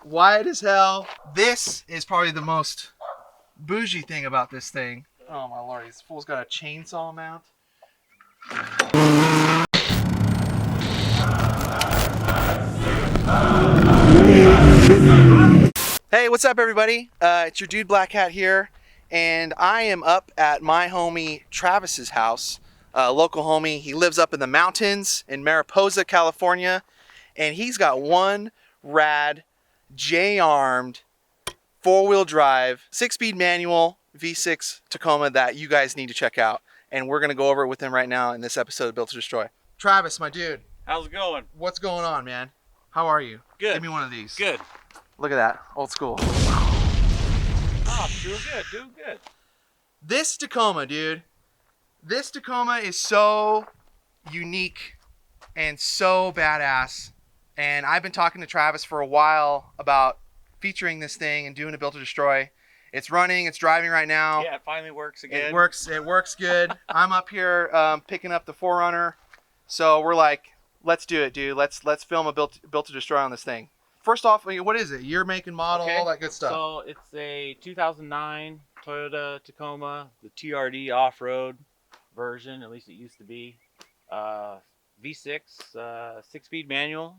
wide as hell. This is probably the most bougie thing about this thing. Oh my lord, this fool's got a chainsaw mount. Hey, what's up everybody? It's your dude Black Hat here, and I am up at my homie Travis's house, local homie. He lives up in the mountains in Mariposa, California, and he's got one rad J-armed 4-wheel drive 6-speed manual V6 Tacoma that you guys need to check out, and we're gonna go over it with him right now in this episode of Built to Destroy. Travis, my dude, How's it going? what's going on, man? How are you? Good. Give me one of these. Good. Look at that, old school. Oh, doing good. This Tacoma, dude, this Tacoma is so unique and so badass, and I've been talking to Travis for a while about featuring this thing and doing a Built to Destroy. It's running, it's driving right now. Yeah, it finally works again. It works good. I'm up here picking up the Prerunner, so we're like, let's do it, dude. Let's film a Built to Destroy on this thing. First off, what is it? Year, make, and model, Okay. all that good stuff. So it's a 2009 Toyota Tacoma, the TRD off-road version, at least it used to be. V6, 6-speed manual,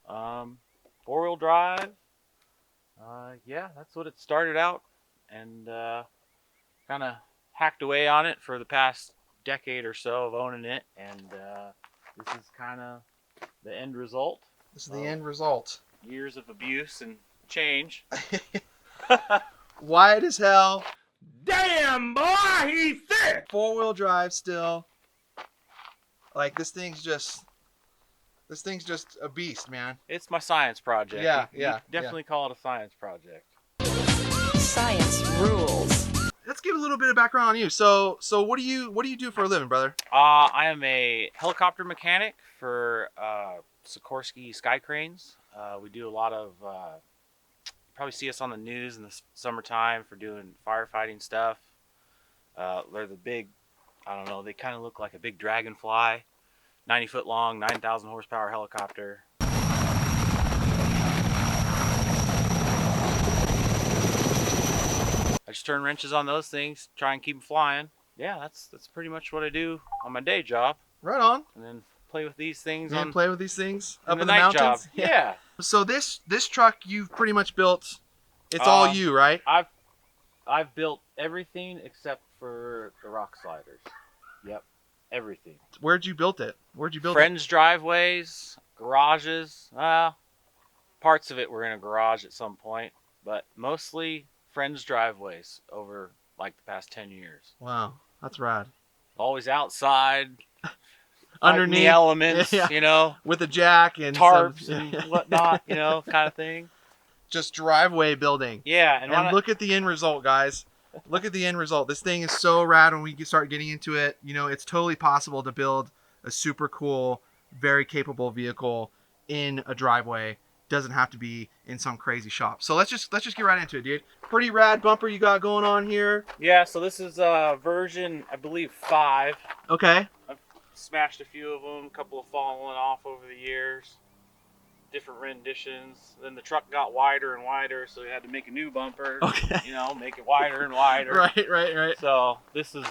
4-wheel drive. Yeah, that's what it started out, and kind of hacked away on it for the past decade or so of owning it, and this is kind of the end result. This is the end result. Years of abuse and change. Wide as hell. Damn, boy, he's thick. 4-wheel drive still. Like this thing's just a beast, man. It's my science project. Yeah, You yeah, definitely call it a science project. Science rules. Let's give a little bit of background on you. So what do you do for a living, brother? I am a helicopter mechanic for Sikorsky Sky Cranes. We do a lot of, you probably see us on the news in the summertime for doing firefighting stuff. They're the big, I don't know, they kind of look like a big dragonfly. 90 foot long, 9,000 horsepower helicopter. I just turn wrenches on those things, try and keep them flying. Yeah, that's pretty much what I do on my day job. Right on. And then play with these things And on play with these things in up the in the night mountains. job. Yeah. So this truck you've pretty much built. It's all you, right? I've built everything except for the rock sliders. Yep, everything. Where'd you build it? Friends' driveways, garages. Parts of it were in a garage at some point, but mostly friends' driveways over like the past 10 years. Wow, that's rad. Always outside, Underneath the elements, yeah. you know, With a jack and tarps some, and whatnot, you know, kind of thing. just driveway building. Yeah, And look at the end result, guys. Look at the end result. This thing is so rad when we start getting into it. You know, it's totally possible to build a super cool, very capable vehicle in a driveway. Doesn't have to be in some crazy shop. So let's just get right into it, dude. Pretty rad bumper you got going on here. Yeah, so this is version, I believe, 5. Okay. Smashed a few of them, a couple have fallen off over the years. Different renditions. Then the truck got wider and wider, so we had to make a new bumper. Okay. You know, make it wider and wider. Right. So this is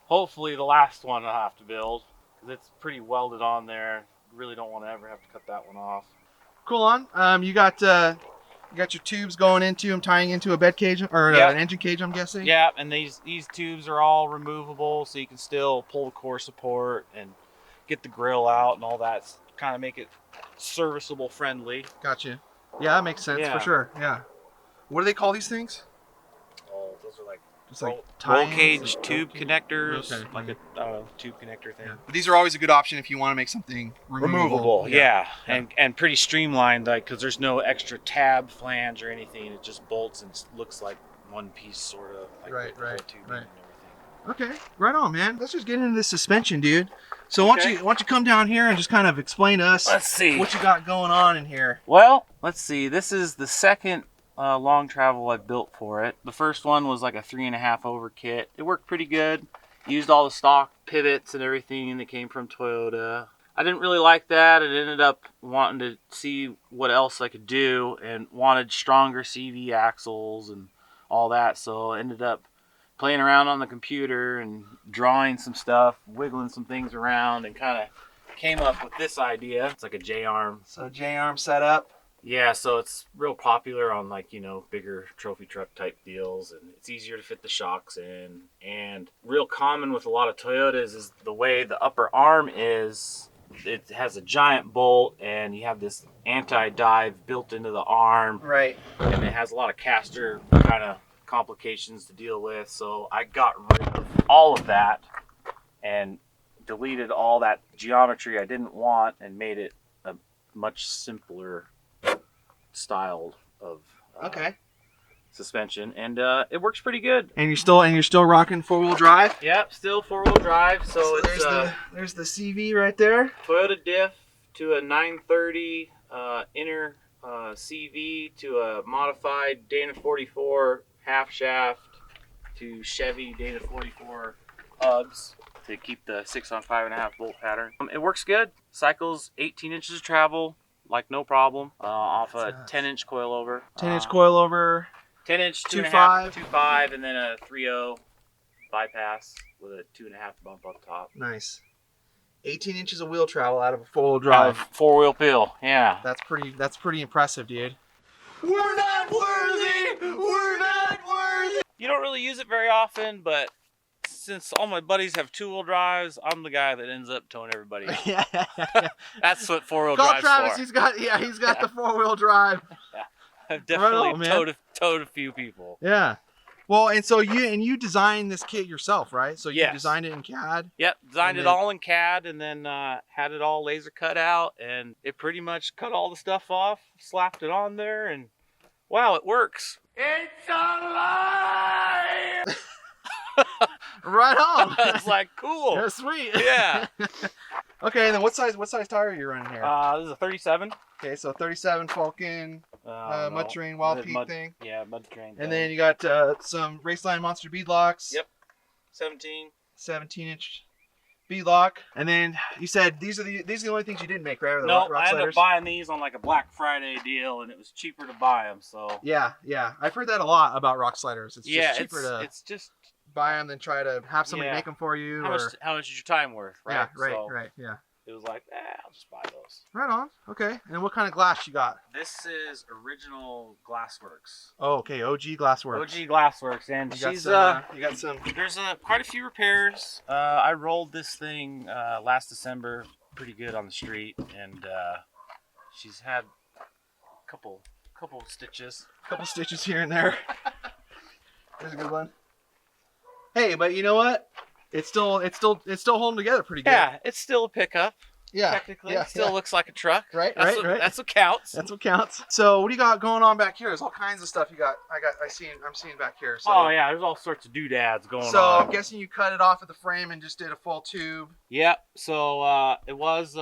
hopefully the last one I'll have to build, because it's pretty welded on there. Really don't want to ever have to cut that one off. Cool on. You got your tubes going into them, tying into a bed cage or Yep. an engine cage, I'm guessing. Yeah, and these tubes are all removable, so you can still pull the core support and get the grill out and all that. Kind of make it serviceable friendly. Gotcha. Yeah, that makes sense Yeah. for sure. Yeah. What do they call these things? Oh, those are like Just like roll tie-ins cage or- tube connectors, Okay. like a tube connector thing. Yeah. But these are always a good option if you want to make something removable. Yeah. And pretty streamlined, like, because there's no extra tab flange or anything. It just bolts and looks like one piece, sort of. Like Right, with the whole right, tubing right. and everything. Okay, right on, man. Let's just get into this suspension, dude. So why don't you come down here and just kind of explain to us Let's see what you got going on in here. Well, let's see. This is the second long travel I built for it. The first one was like a 3.5 over kit. It worked pretty good. Used all the stock pivots and everything that came from Toyota. I didn't really like that. It ended up wanting to see what else I could do and wanted stronger CV axles and all that. So I ended up playing around on the computer and drawing some stuff, wiggling some things around, and kind of came up with this idea. It's like a J-arm. So J-arm setup. Yeah, so it's real popular on like, bigger trophy truck type deals, and it's easier to fit the shocks in. And real common with a lot of Toyotas is the way the upper arm is. It has a giant bolt, and you have this anti-dive built into the arm. Right. And it has a lot of caster kind of complications to deal with. So I got rid of all of that and deleted all that geometry I didn't want and made it a much simpler style of suspension, and it works pretty good. And you're still rocking 4-wheel drive. Yep, still 4-wheel drive. So it's there's the CV right there. Toyota diff to a 930 inner CV to a modified Dana 44 half shaft to Chevy Dana 44 hubs to keep the 6 on 5.5 bolt pattern. It works good. Cycles 18 inches of travel, like no problem, off a 10-inch coilover. 10-inch coilover. 10-inch 2.5, 2.5, and then a 3.0 bypass with a 2.5 bump up top. Nice. 18 inches of wheel travel out of a 4-wheel drive. 4-wheel peel, yeah. That's pretty impressive, dude. We're not worthy! We're not worthy! You don't really use it very often, but since all my buddies have 2-wheel drives, I'm the guy that ends up towing everybody. Yeah. That's what 4-wheel Call drive's Travis. for. He's got the 4-wheel drive. I've definitely Right on, towed a few people. Yeah. Well, and so you designed this kit yourself, right? So you Yes. designed it in CAD. Yep, designed And it then- all in CAD, and then had it all laser cut out, and it pretty much cut all the stuff off, slapped it on there, and wow, it works. It's alive! Right on. It's like cool. That's sweet. Yeah. Okay, and then what size tire are you running here? This is a 37. Okay, so 37 Falcon mud terrain wild peak thing. Yeah, mud terrain. And then you got some Raceline Monster beadlocks. Yep. 17. 17-inch beadlock. And then you said these are the only things you didn't make, right? Or the No, rock I ended up sliders? buying these on like a Black Friday deal, and it was cheaper to buy them. So Yeah. I've heard that a lot about rock sliders. It's yeah, just cheaper to it's just buy them than try to have somebody Yeah. make them for you. how much is your time worth, right? Yeah, right, So right, yeah. it was like, I'll just buy those. Right on. Okay. And what kind of glass you got? This is original Glassworks. Oh, okay. OG Glassworks. OG Glassworks, and You got she's some, you got some. there's quite a few repairs. I rolled this thing last December pretty good on the street, and she's had a couple stitches. Couple stitches here and there. There's a good one. Hey, but you know what? It's still holding together pretty good. Yeah, it's still a pickup. Yeah. Technically, Yeah, it still yeah. looks like a truck. Right, That's right, what, right. That's what counts. That's what counts. So what do you got going on back here? There's all kinds of stuff you got. I'm seeing back here. So, Oh yeah, there's all sorts of doodads going So on. I'm guessing you cut it off at the frame and just did a full tube. Yep. So it was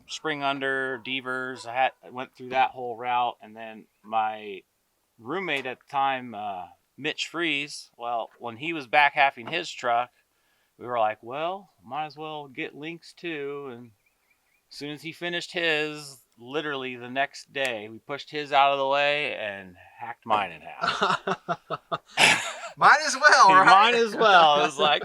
spring under Devers. I went through that whole route, and then my roommate at the time, Mitch Freeze. Well, when he was back halving his truck, we were like, well, might as well get links too. And as soon as he finished his, literally the next day, we pushed his out of the way and hacked mine in half. Might as well, right? Might as well. It was like,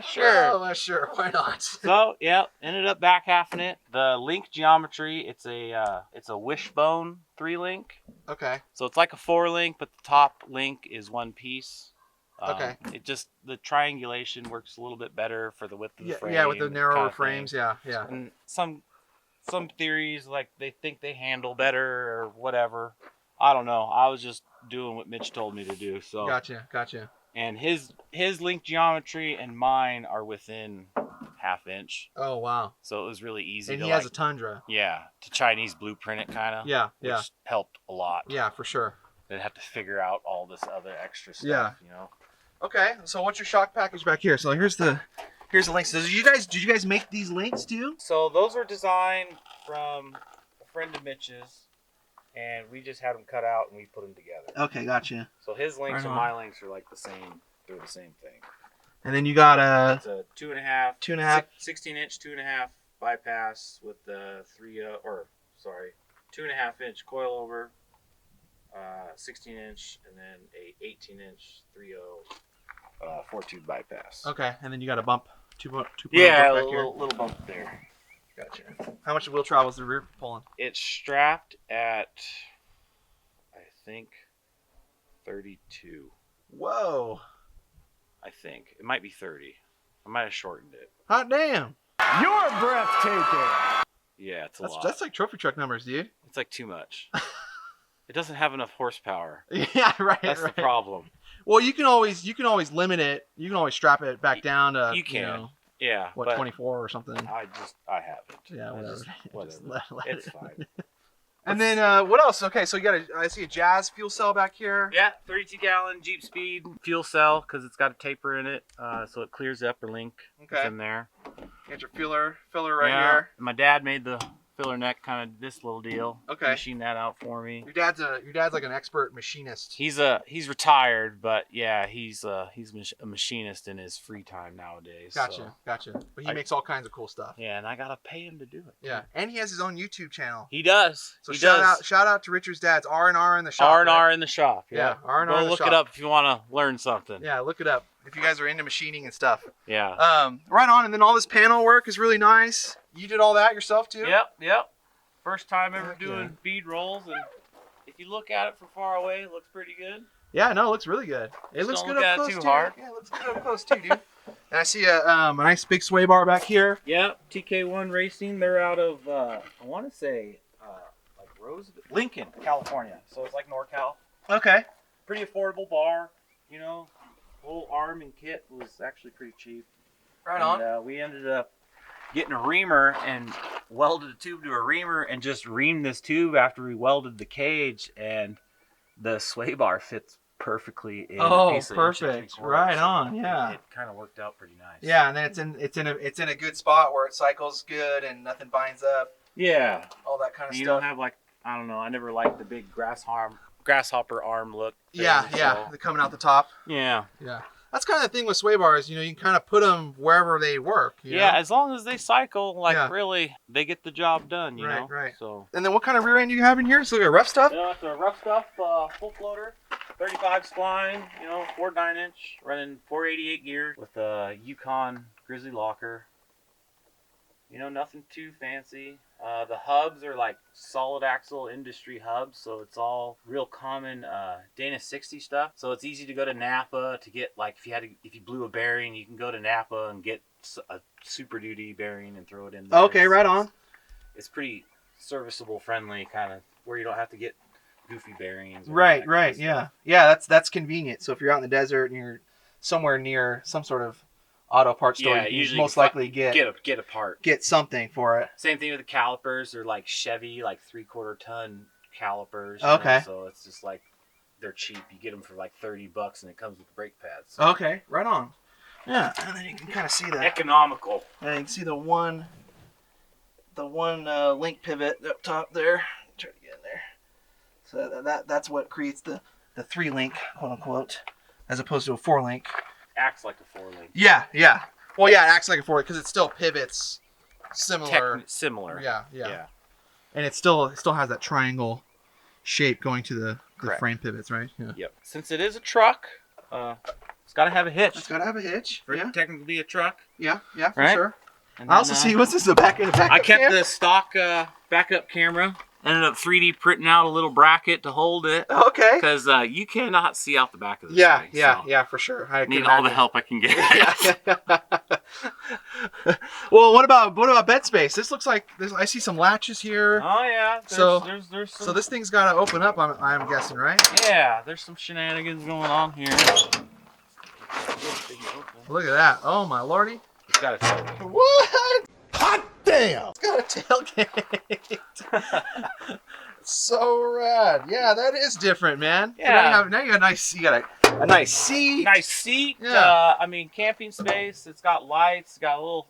sure. Oh, sure. Why not? So yeah, ended up back halving it. The link geometry, it's a wishbone 3-link. Okay. So it's like a 4-link, but the top link is one piece. Okay. It just, the triangulation works a little bit better for the width of the frame. Yeah, with the narrower kind of frames. thing. Yeah. And some theories, like they think they handle better or whatever. I don't know. I was just doing what Mitch told me to do. So Gotcha. and his link geometry and mine are within ½ inch. Oh, wow. So it was really easy And to he has a Tundra. to Chinese blueprint it kind of. Yeah. Which helped a lot. Yeah, for sure. Didn't have to figure out all this other extra stuff, Yeah. you know. Okay, so what's your shock package back here? So here's the links. So did you guys make these links too? So those were designed from a friend of Mitch's, and we just had them cut out and we put them together. Okay, gotcha. So his links Right and on. my links are like the same. They're the same thing. And then you got It's a 2.5, 2.5, 16-inch, 2.5 bypass with the 2.5-inch coilover, 16-inch, and then a 18-inch 3.0 4-tube bypass. Okay, and then you got a bump, 2.0 Yeah, a bump back here. little bump there. Gotcha. How much wheel travel is the rear pulling? It's strapped at, I think, 32. Whoa. I think it might be 30. I might have shortened it. Hot damn. You're breathtaking. Yeah, it's a lot. That's like trophy truck numbers, dude. It's like too much. It doesn't have enough horsepower. Yeah, right. That's the problem. Well, you can always limit it. You can always strap it back down to You can. know, Yeah. what, but 24 or something. I haven't. Yeah, whatever. Whatever. Just let It's it. fine. And then what else? Okay, so you got I see a Jazz fuel cell back here. Yeah, 32-gallon Jeep Speed fuel cell because it's got a taper in it, so it clears the upper link. Okay. It's in there. Got your filler right Yeah. here. My dad made the filler neck kind of this little deal. Okay. Machined that out for me. Your dad's like an expert machinist. He's retired, but yeah, he's a machinist in his free time nowadays. Gotcha. But he makes all kinds of cool stuff. Yeah, and I gotta pay him to do it. Yeah, and he has his own YouTube channel. He does. So he shout does. out to Richard's dad's R&R in the shop. R&R in the shop. Yeah, R&R Go in the look shop. it up if you want to learn something. Yeah, look it up if you guys are into machining and stuff. Yeah. Right on. And then all this panel work is really nice. You did all that yourself too? Yep. First time ever Heck doing yeah. bead rolls, and if you look at it from far away, it looks pretty good. Yeah, no, it looks really good. It Just looks don't good look up at it close too too. hard. Yeah, it looks good up close too, dude. And I see a nice big sway bar back here. Yep, TK1 Racing. They're out of I want to say like Lincoln, California. So it's like NorCal. Okay. Pretty affordable bar. You know, whole arm and kit was actually pretty cheap. Right on. And, we ended up getting a reamer and welded a tube to a reamer and just reamed this tube after we welded the cage, and the sway bar fits perfectly in a piece of perfect. 1.75. Right So on. Yeah. It kind of worked out pretty nice. Yeah, and then it's in a good spot where it cycles good and nothing binds up. Yeah. All that kind of You stuff. don't have like, I don't know, I never liked the big grasshopper arm look thing, Yeah, so- they're coming out the top. Yeah. Yeah. That's kind of the thing with sway bars, you know, you can kind of put them wherever they work. You Yeah, know? as long as they cycle, like Yeah. really, they get the job done, you know? Right. So. And then what kind of rear end do you have in here? So, rough stuff? Yeah, it's a rough stuff, full floater, 35 spline, 4 9-inch, running 488 gears with a Yukon Grizzly locker. Nothing too fancy. The hubs are like solid axle industry hubs, so it's all real common Dana 60 stuff. So it's easy to go to Napa to get, like, if you blew a bearing, you can go to Napa and get a Super Duty bearing and throw it in there. Okay, right on. It's pretty serviceable, friendly, kind of where you don't have to get goofy bearings. Right, yeah. That's convenient. So if you're out in the desert and you're somewhere near some sort of auto parts store, you usually most likely get a part. Get something for it. Same thing with the calipers. They're like Chevy, like 3/4 ton calipers. Okay. So it's just like, they're cheap. You get them for like $30 and it comes with brake pads. Okay, right on. Yeah, and then you can kind of see that. Economical. And you can see the one link pivot up top there. Try to get in there. So that's what creates the 3-link, quote unquote, as opposed to a 4-link. Acts like a 4-link. Yeah. Well, yeah, it acts like a 4 because it still pivots similar. Similar. Yeah. And it still has that triangle shape going to the Correct. frame pivots, right? Yeah. Yep. Since it is a truck, it's got to have a hitch. It's got to have a hitch. For it to technically be a truck. Yeah, for Right? sure. And I also then, see, what's this, the back I kept cam? the stock backup camera. Ended up 3D printing out a little bracket to hold it. Okay. Because you cannot see out the back of this thing. Yeah, for sure. I Need can all the imagine. help I can get. Well, what about bed space? This looks like I see some latches here. Oh yeah. There's some, So this thing's got to open up. I'm guessing, right? yeah, there's some shenanigans going on here. Look at that. Oh my lordy. It's got a tailgate. What? Hot damn! It's got a tailgate. So rad. Yeah, that is different, man. Yeah. So now you got a nice seat. Nice seat. Yeah. Camping space. It's got lights. It's got a little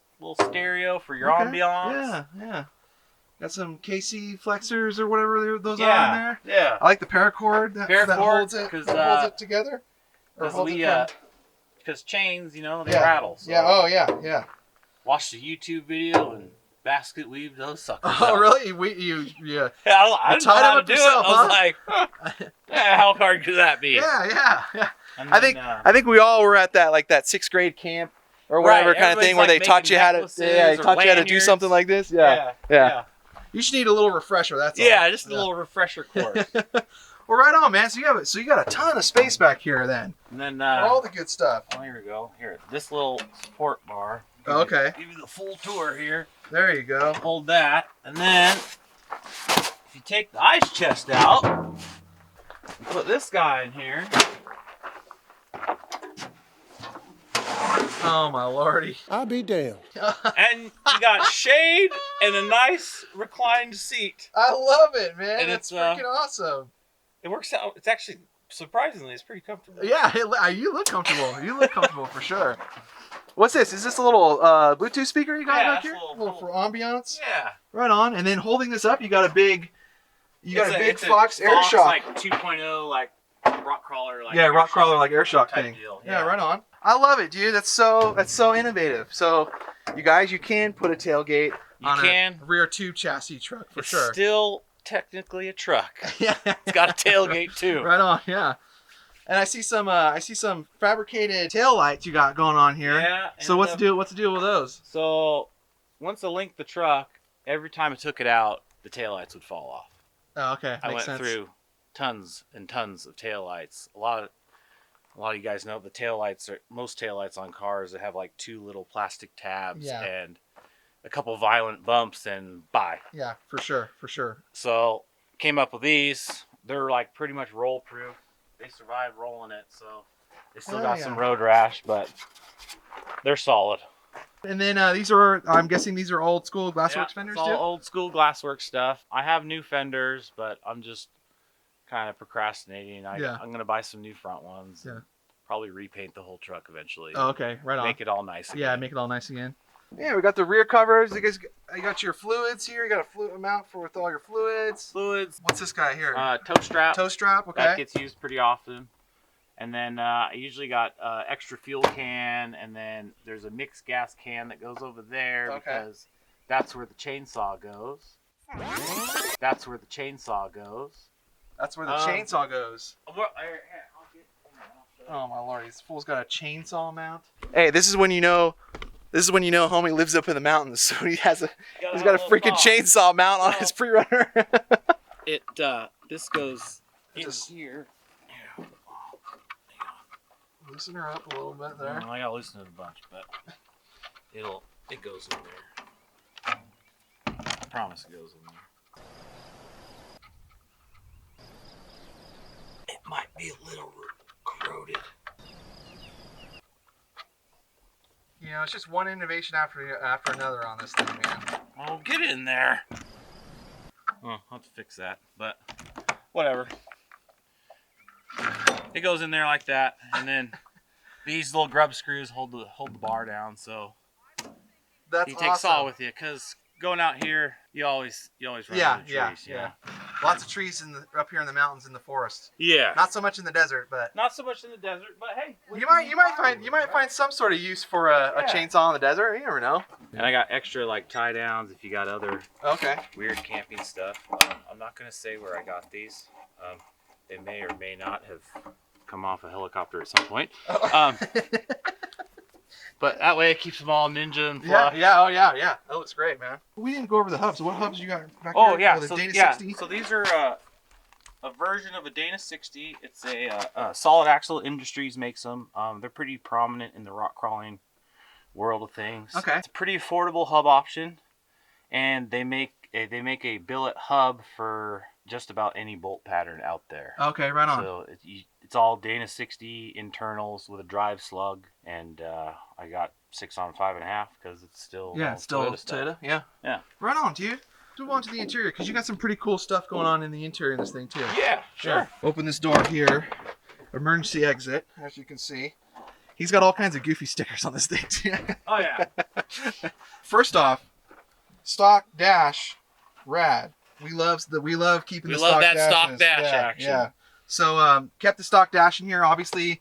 stereo for your Okay. ambiance. Yeah. Got some KC flexors or whatever those are in there. Yeah. I like the paracord that Paracord, holds it, 'cause, holds it together. Or Because holds it from- because chains, they Yeah. rattle. So Yeah. Oh yeah. watch the YouTube video and basket weave those suckers. Oh, up. really? Yeah. I didn't know tied how them to up do yourself, it. I was huh? like, how hard could that be? Yeah. And I then, think I think we all were at that like that 6th grade camp or whatever Right, kind of thing everybody's, where like, they taught you how to making they taught you how to do lanyards. something like this. Yeah. You just need a little refresher. That's all. Yeah, just a little refresher course. Well, right on, man. So you got a ton of space back here then. And then All the good stuff. oh, here we go. Here, this little support bar. Oh, okay. Give you the full tour here. There you go. Hold that, and then if you take the ice chest out, you put this guy in here. Oh my lordy. I'll be damned. And you got shade and a nice reclined seat. I love it, man. And That's it's, freaking awesome. It works out. It's actually surprisingly, it's pretty comfortable. Yeah, you look comfortable. You look comfortable for sure. What's this? Is this a little Bluetooth speaker you got Yeah, back it's here? a A little- little for ambiance. Yeah. Right on. And then holding this up, you got a big It's a Fox air Fox, shock. like 2.0, like rock crawler, like Yeah, rock air crawler shock like air shock type thing. deal. Yeah, right on. I love it, dude. That's so innovative. So, you guys, you can put a tailgate You on can. a rear tube chassis truck for It's sure. still technically a truck. Yeah, It's got a tailgate too. right on. Yeah. And I see some fabricated tail lights you got going on here. Yeah. So and what's the deal? What's the deal with those? So once I linked the truck, every time I took it out, the taillights would fall off. Oh, okay. I Makes went sense. through tons and tons of taillights. A lot of you guys know the taillights are most taillights on cars that have like 2 little plastic tabs Yeah. and a couple violent bumps and bye. Yeah, for sure. So came up with these. They're like pretty much roll proof. They survived rolling it, so they still Oh, got yeah. some road rash, but they're solid. And then I'm guessing these are old school Glassworks fenders it's all too? old school Glassworks stuff. I have new fenders, but I'm just kind of procrastinating. Yeah. I'm gonna buy some new front ones. Yeah. And probably repaint the whole truck eventually. Oh, okay. Right on. Make it all nice. Yeah, again. make it all nice again. Yeah, we got the rear covers. You got your fluids here. You got a fluid mount with all your fluids. Fluids. What's this guy here? Toe strap. Toe strap. Okay. That gets used pretty often. And then I usually got extra fuel can, and then there's a mixed gas can that goes over there because that's where the chainsaw goes. That's where the chainsaw goes. That's where the chainsaw goes. Well, Oh my lord, this fool's got a chainsaw mount. Hey, this is when you know homie lives up in the mountains, so he's got a freaking chainsaw mount on his Prerunner. This goes in Just- here. Loosen her up a little bit there. I gotta loosen it a bunch, but it goes in there. I promise it goes in there. It might be a little corroded. You know, it's just one innovation after another on this thing, man. Oh, get in there. Oh, I'll have to fix that, but whatever. It goes in there like that, and then these little grub screws hold the bar down, so That's you take awesome. saw with you, because going out here, you always run into trees. Yeah. Lots of trees up here in the mountains in the forest. Yeah. Not so much in the desert, but Not so much in the desert, but hey. you might find some sort of use for a chainsaw in the desert. You never know. And I got extra like tie downs if you got other Okay. weird camping stuff. I'm not gonna say where I got these. They may or may not have come off a helicopter at some point. But that way it keeps them all ninja and flush. Yeah. That looks great, man. We didn't go over the hubs. What hubs you got back Oh here? yeah, The so Dana yeah, 60? so these are a version of a Dana 60. It's a Solid Axle Industries makes them. They're pretty prominent in the rock crawling world of things. Okay. It's a pretty affordable hub option, and they make a billet hub for just about any bolt pattern out there. Okay, right on. So it's all Dana 60 internals with a drive slug, and I got 6 on 5.5 because it's still It's still Toyota stuff. Toyota. Yeah. Right on, dude. Move on to the interior because you got some pretty cool stuff going on in the interior of this thing too. Yeah, sure. Open this door here. Emergency exit, as you can see. He's got all kinds of goofy stickers on this thing too. Oh yeah. First off, stock dash, rad. We love keeping the stock that stock dashes. dash action. Yeah. So kept the stock dash in here. Obviously,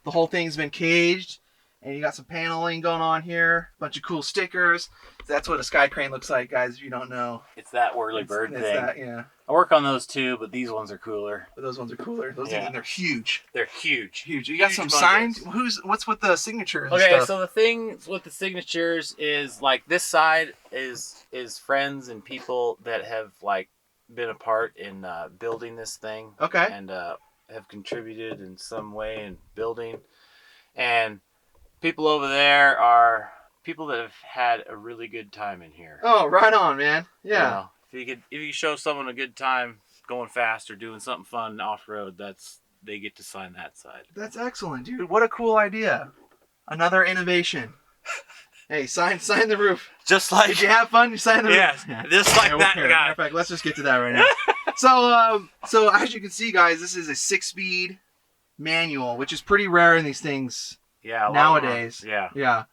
the whole thing's been caged. And you got some paneling going on here. Bunch of cool stickers. That's what a sky crane looks like, guys, if you don't know. It's that whirly bird It's thing. that, yeah. I work on those too, but these ones are cooler. But those ones are cooler. Those Yeah. things, they're huge. They're huge. Huge. You got Huge some bundles. signed? What's with the signatures and Okay, stuff? so the thing with the signatures is like this side is friends and people that have like been a part in building this thing. Okay. And have contributed in some way in building. And people over there are people that have had a really good time in here. Oh, right on, man. Yeah. You know, if you show someone a good time going fast or doing something fun off road, they get to sign that side. That's excellent, dude. What a cool idea. Another innovation. Hey, sign the roof. Just like Did you have fun? You signed the yes, roof. just like Yeah, that okay. guy. Matter of fact, let's just get to that right now. So as you can see, guys, this is a 6-speed manual, which is pretty rare in these things Yeah, a lot nowadays. more. Yeah. Yeah.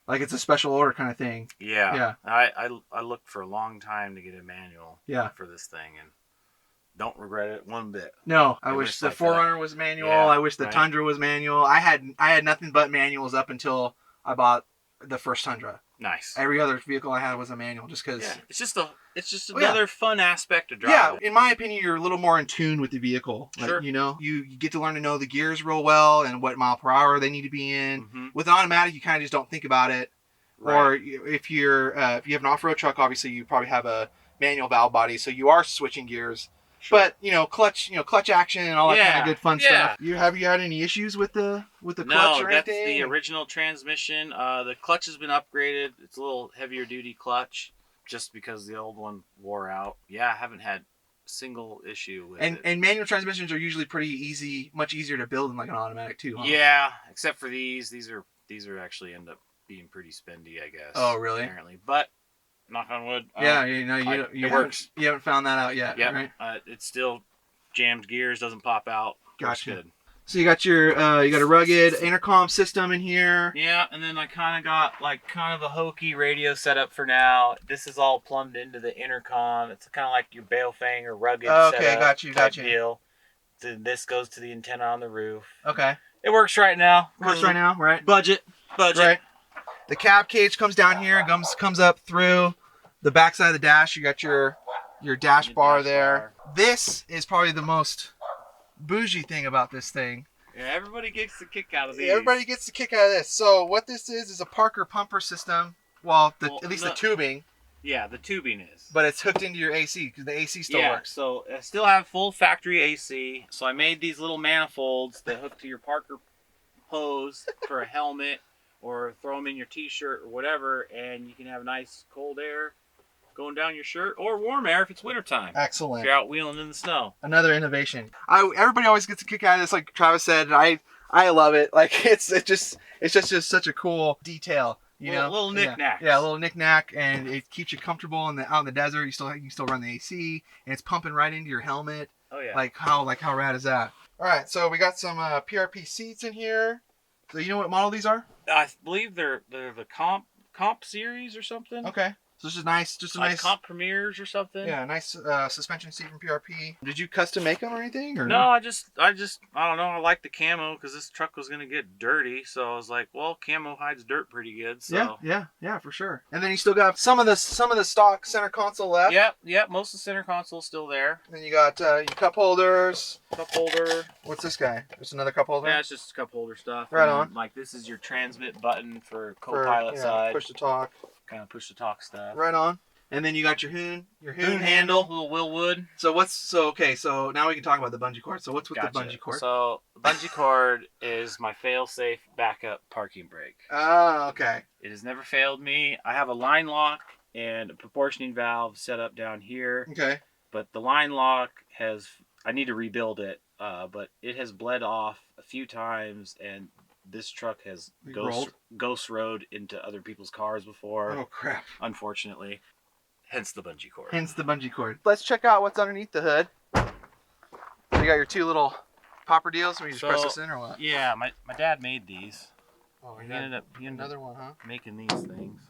Like it's a special order kind of thing. Yeah. Yeah. I looked for a long time to get a manual Yeah. for this thing and don't regret it one bit. No, I It wish was the like Forerunner was manual. Yeah, I wish the right. Tundra was manual. I had nothing but manuals up until I bought the first Tundra. Nice. Every other vehicle I had was a manual, just because. Yeah. It's just Oh, yeah. another fun aspect of Yeah, driving. in my opinion, you're a little more in tune with the vehicle. Like, Sure. you know, you get to learn to know the gears real well and what mile per hour they need to be in. Mhm. With an automatic, you kind of just don't think about it. Right. Or if you have an off-road truck, obviously you probably have a manual valve body, so you are switching gears. Sure. But clutch action and all that kind Yeah, of good fun yeah. stuff. Have you had any issues with the clutch No, or that's anything? the original transmission. The clutch has been upgraded. It's a little heavier duty clutch just because the old one wore out. Yeah, I haven't had a single issue with it. And manual transmissions are usually pretty easy, much easier to build than like an automatic too, huh? Yeah, except for these. These are actually end up being pretty spendy, I guess. Oh, really? Apparently, but knock on wood. Yeah, it works. You haven't found that out yet, Yeah, right? it's still jammed gears, doesn't pop out. Works Gotcha. good. So you got your you got a rugged intercom system in here. Yeah, and then I kind of got like kind of a hokey radio setup for now. This is all plumbed into the intercom. It's kind of like your Baofeng or rugged Okay, setup got you. type deal. Then this goes to the antenna on the roof. Okay. It works right now. Works right now, right? Budget. Right. The cab cage comes down here and comes up through the backside of the dash. You got your dash bar there. This is probably the most bougie thing about this thing. Yeah, everybody gets the kick out of these. Everybody gets the kick out of this. So what this is a Parker pumper system. Well, at least the tubing, Yeah, the tubing is. but it's hooked into your AC because the AC still yeah, works. so I still have full factory AC. So I made these little manifolds that hook to your Parker hose for a helmet, or throw them in your t-shirt or whatever, and you can have nice cold air going down your shirt, or warm air if it's wintertime. Excellent. If you're out wheeling in the snow. Another innovation. Everybody always gets a kick out of this, like Travis said, and I love it. Like it's just such a cool detail. You know, Little knick-knacks. Yeah, a little knick-knack, and it keeps you comfortable out in the desert. You can still run the AC, and it's pumping right into your helmet. Oh yeah. Like how rad is that? All right, so we got some PRP seats in here. So you know what model these are? I believe they're the comp series or something. Okay, so this is nice, just a nice comp premieres or something. yeah, nice suspension seat from PRP. Did you custom make them or anything? Or No, I don't know. I like the camo because this truck was gonna get dirty, so I was like, well, camo hides dirt pretty good. So yeah, for sure. And then you still got some of the stock center console left. Yep. Most of the center console's still there. Then you got your cup holders. Cup holder. What's this guy? Just another cup holder. Yeah, it's just cup holder stuff. Right And on. then, like this is your transmit button for For, co-pilot side. push to talk. Kind of push to talk stuff. Right on. And then you got your hoon Hoon handle, little Willwood. So now we can talk about the bungee cord. So what's with Gotcha. the bungee cord? So the bungee cord is my fail-safe backup parking brake. Ah, okay. It has never failed me. I have a line lock and a proportioning valve set up down here, Okay. but the line lock I need to rebuild it, but it has bled off a few times, and this truck has ghost rode into other people's cars before, Oh crap. unfortunately. Hence the bungee cord. Hence the bungee cord. Let's check out what's underneath the hood. So you got your two little popper deals. We just press this in or what? Yeah, my dad made these. Oh, He ended up another one, huh? making these things.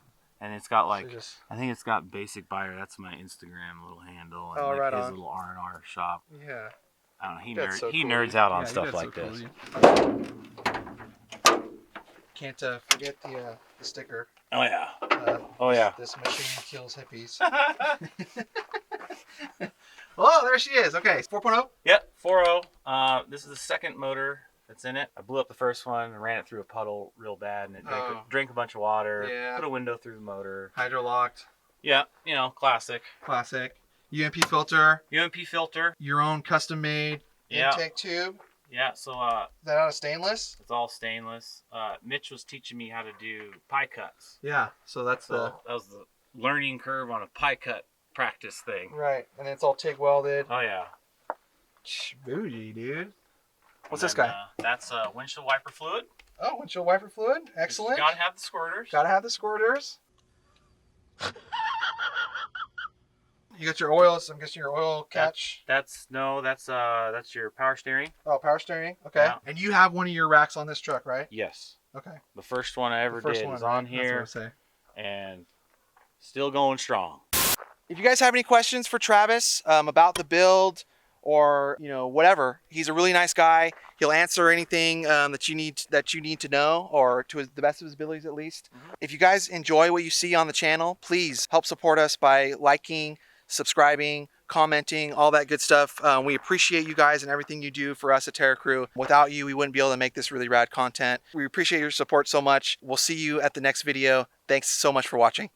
And it's got like, So just- I think it's got Basic Buyer. That's my Instagram little handle. And Oh, like right his on. little R&R shop. Yeah. I don't know. That's so He cool. nerds out on Yeah, stuff that's like so cool this. of you. can't forget the sticker. Oh yeah. Oh yeah. This machine kills hippies. Oh, there she is. Okay, 4.0. Yep, 4.0. This is the second motor that's in it. I blew up the first one and ran it through a puddle real bad, and it drank a bunch of water. Yeah. Put a window through the motor. Hydro locked. Yeah, you know, classic. Classic. UMP filter. UMP filter. Your own custom made intake tube. Yeah, so Is that out of stainless? it's all stainless. Mitch was teaching me how to do pie cuts. Yeah. So that's So that was the learning curve on a pie cut practice thing. right, and it's all TIG welded. Oh yeah. Bougie, dude. What's And this then, guy? That's windshield wiper fluid. Oh, windshield wiper fluid. Excellent. You gotta have the squirters. Gotta have the squirters. You got your oils. I'm guessing your oil catch. That's your power steering. Oh, power steering. Okay. Yeah. And you have one of your racks on this truck, right? Yes. Okay. The first one I ever did is right? on That's here what I say. and still going strong. If you guys have any questions for Travis about the build or whatever, he's a really nice guy. He'll answer anything that you need to know, or to the best of his abilities at least. If you guys enjoy what you see on the channel, please help support us by liking, subscribing, commenting, all that good stuff. We appreciate you guys and everything you do for us at Terra Crew. Without you, we wouldn't be able to make this really rad content. We appreciate your support so much. We'll see you at the next video. Thanks so much for watching.